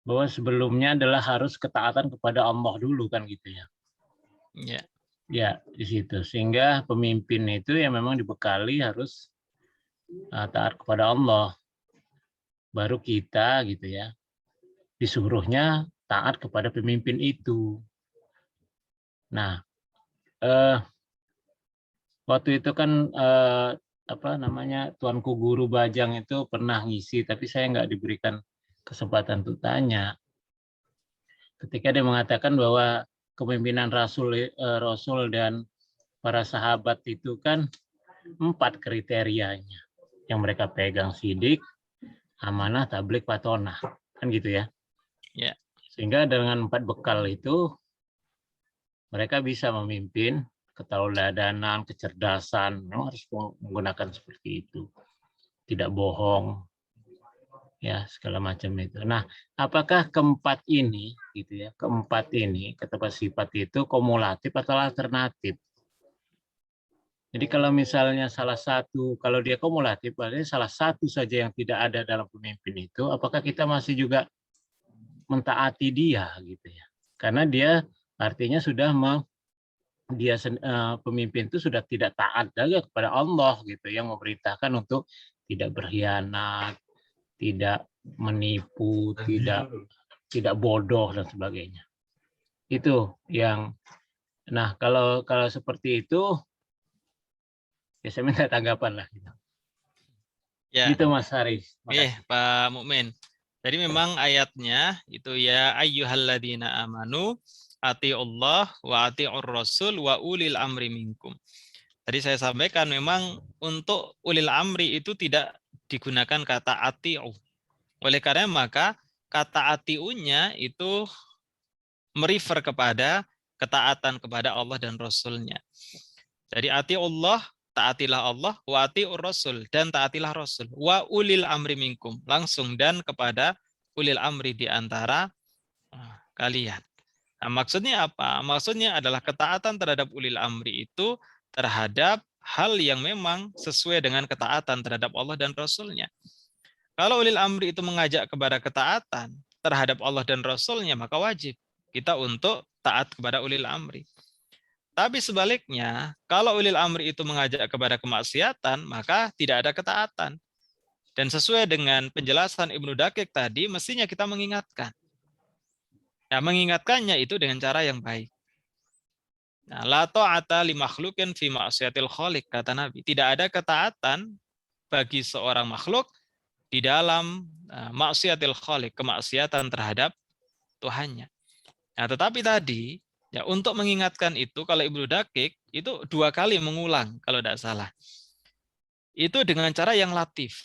bahwa sebelumnya adalah harus ketaatan kepada Allah dulu kan gitu ya. Ya. Ya di situ, sehingga pemimpin itu ya memang dibekali harus taat kepada Allah, baru kita gitu ya disuruhnya taat kepada pemimpin itu. Nah, waktu itu kan Tuanku Guru Bajang itu pernah ngisi, tapi saya nggak diberikan kesempatan untuk tanya. Ketika dia mengatakan bahwa kepemimpinan Rasul dan para sahabat itu kan 4 kriterianya yang mereka pegang: sidik, amanah, tabligh, fatonah, kan gitu ya. Ya. Sehingga dengan 4 bekal itu mereka bisa memimpin, ketauladanan, kecerdasan, memang harus menggunakan seperti itu, tidak bohong, ya segala macam itu. Nah, apakah keempat ini, gitu ya, keempat ini kata sifat itu kumulatif atau alternatif? Jadi kalau misalnya salah satu, kalau dia kumulatif, berarti salah satu saja yang tidak ada dalam pemimpin itu, apakah kita masih juga mentaati dia, gitu ya? Karena dia artinya sudah pemimpin itu sudah tidak taat lagi kepada Allah, gitu, yang memerintahkan untuk tidak berkhianat, tidak menipu, tidak bodoh dan sebagainya. Itu yang, nah kalau seperti itu, ya saya minta tanggapan lah. Ya. Gitu Mas Haris. Pak Mukmin. Jadi memang ayatnya itu ya ayyuhalladzina amanu atiullah wa atiur rasul wa ulil amri minkum. Tadi saya sampaikan memang untuk ulil amri itu tidak digunakan kata atiu. Oleh karena maka kata atiu-nya itu merefer kepada ketaatan kepada Allah dan Rasulnya. Jadi atiullah, taatilah Allah, wa atiur rasul, dan taatilah Rasul, wa ulil amri minkum, langsung dan kepada ulil amri di antara kalian. Nah, maksudnya apa? Maksudnya adalah ketaatan terhadap ulil amri itu terhadap hal yang memang sesuai dengan ketaatan terhadap Allah dan Rasulnya. Kalau ulil amri itu mengajak kepada ketaatan terhadap Allah dan Rasulnya, maka wajib kita untuk taat kepada ulil amri. Tapi sebaliknya, kalau ulil amri itu mengajak kepada kemaksiatan, maka tidak ada ketaatan. Dan sesuai dengan penjelasan Ibnu Daqiq tadi, mestinya kita mengingatkan. Nah, mengingatkannya itu dengan cara yang baik. Nah, la ta'ata li makhluqin fi ma'siyatil khaliq, kata Nabi. Tidak ada ketaatan bagi seorang makhluk di dalam maksiatil khaliq, kemaksiatan terhadap Tuhannya. Nah, tetapi tadi ya, untuk mengingatkan itu, kalau Ibnu Daqiq itu 2 kali mengulang kalau tidak salah. Itu dengan cara yang latif,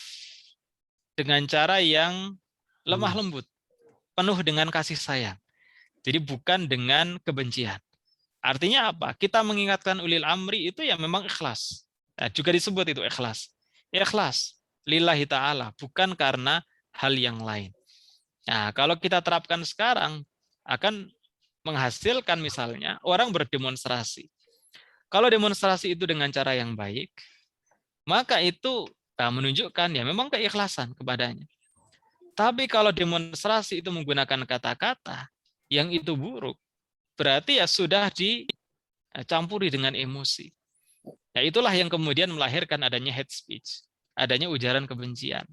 dengan cara yang lemah lembut, penuh dengan kasih sayang. Jadi bukan dengan kebencian. Artinya apa? Kita mengingatkan ulil amri itu ya memang ikhlas. Nah, juga disebut itu ikhlas. Ikhlas lillahi ta'ala, bukan karena hal yang lain. Nah, kalau kita terapkan sekarang, akan menghasilkan misalnya orang berdemonstrasi. Kalau demonstrasi itu dengan cara yang baik, maka itu menunjukkan ya memang keikhlasan kepadanya. Tapi kalau demonstrasi itu menggunakan kata-kata yang itu buruk, berarti ya sudah dicampuri dengan emosi. Ya itulah yang kemudian melahirkan adanya hate speech, adanya ujaran kebencian.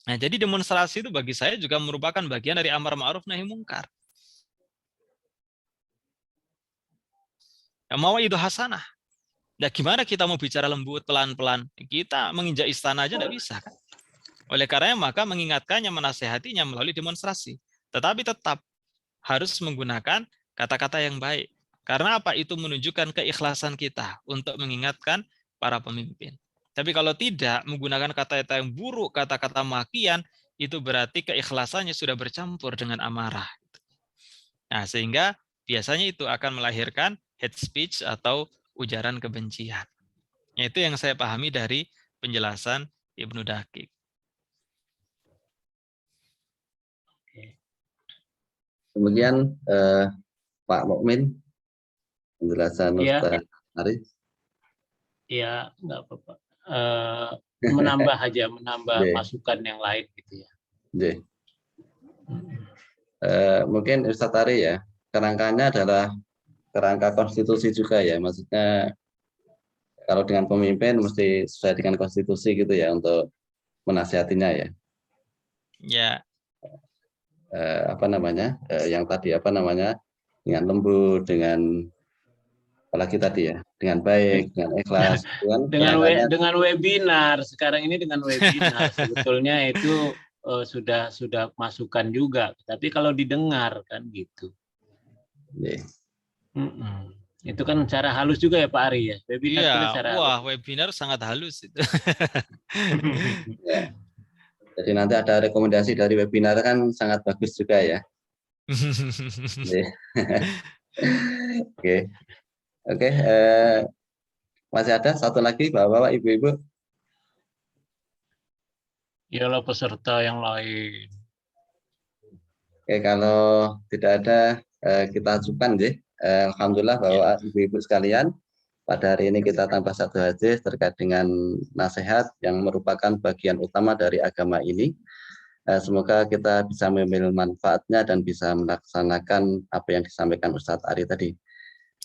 Nah, jadi demonstrasi itu bagi saya juga merupakan bagian dari amar ma'ruf nahi mungkar. Ya, mau itu hasanah. Nah, gimana kita mau bicara lembut, pelan-pelan? Kita menginjak istana aja tidak bisa. Kan? Oleh karena maka mengingatkannya, menasehatinya melalui demonstrasi. Tetapi tetap harus menggunakan kata-kata yang baik. Karena apa? Itu menunjukkan keikhlasan kita untuk mengingatkan para pemimpin. Tapi kalau tidak, menggunakan kata-kata yang buruk, kata-kata makian, itu berarti keikhlasannya sudah bercampur dengan amarah. Nah, sehingga biasanya itu akan melahirkan hate speech atau ujaran kebencian. Itu yang saya pahami dari penjelasan Ibnu Daqiq. Kemudian Pak Mukmin, penjelasan Ustaz Haris. Iya, enggak apa-apa. Menambah aja, menambah masukan yang lain gitu ya. Mungkin Ustaz Ari ya, kerangkanya adalah kerangka konstitusi juga ya, maksudnya kalau dengan pemimpin mesti sesuai dengan konstitusi gitu ya untuk menasihatinya ya. Ya. yang tadi dengan lembut, dengan apalagi tadi ya, dengan baik, dengan ikhlas, dengan webinar sekarang ini dengan webinar sebetulnya itu sudah masukan juga, tapi kalau didengar kan gitu. Yeah. Itu kan cara halus juga ya Pak Ari ya. Webinar itu Iya, cara wah halus. webinar sangat halus itu. Ya. Jadi nanti ada rekomendasi dari webinar kan sangat bagus juga ya. Oke, masih ada satu lagi Bapak-bapak, Ibu-ibu. Iyalah peserta yang lain. Oke, kalau tidak ada kita ajukan deh. Alhamdulillah bahwa Ibu-ibu sekalian, pada hari ini kita tambah satu hadis terkait dengan nasihat yang merupakan bagian utama dari agama ini. Semoga kita bisa mengambil manfaatnya dan bisa melaksanakan apa yang disampaikan Ustadz Ari tadi.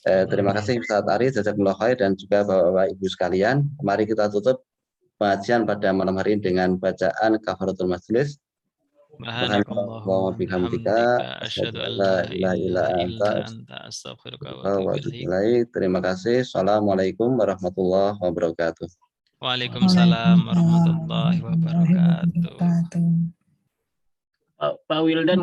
Terima kasih Ustadz Ari, jazakumullah khair, dan juga Bapak Ibu sekalian. Mari kita tutup pengajian pada malam hari ini dengan bacaan kafaratul majlis. Subhanallah bihamdika asyhadu an la ilaha illa anta astaghfiruka wa atubu ilaik. Terima kasih. Assalamualaikum warahmatullahi wabarakatuh. Waalaikumsalam warahmatullahi wabarakatuh. Pak Wildan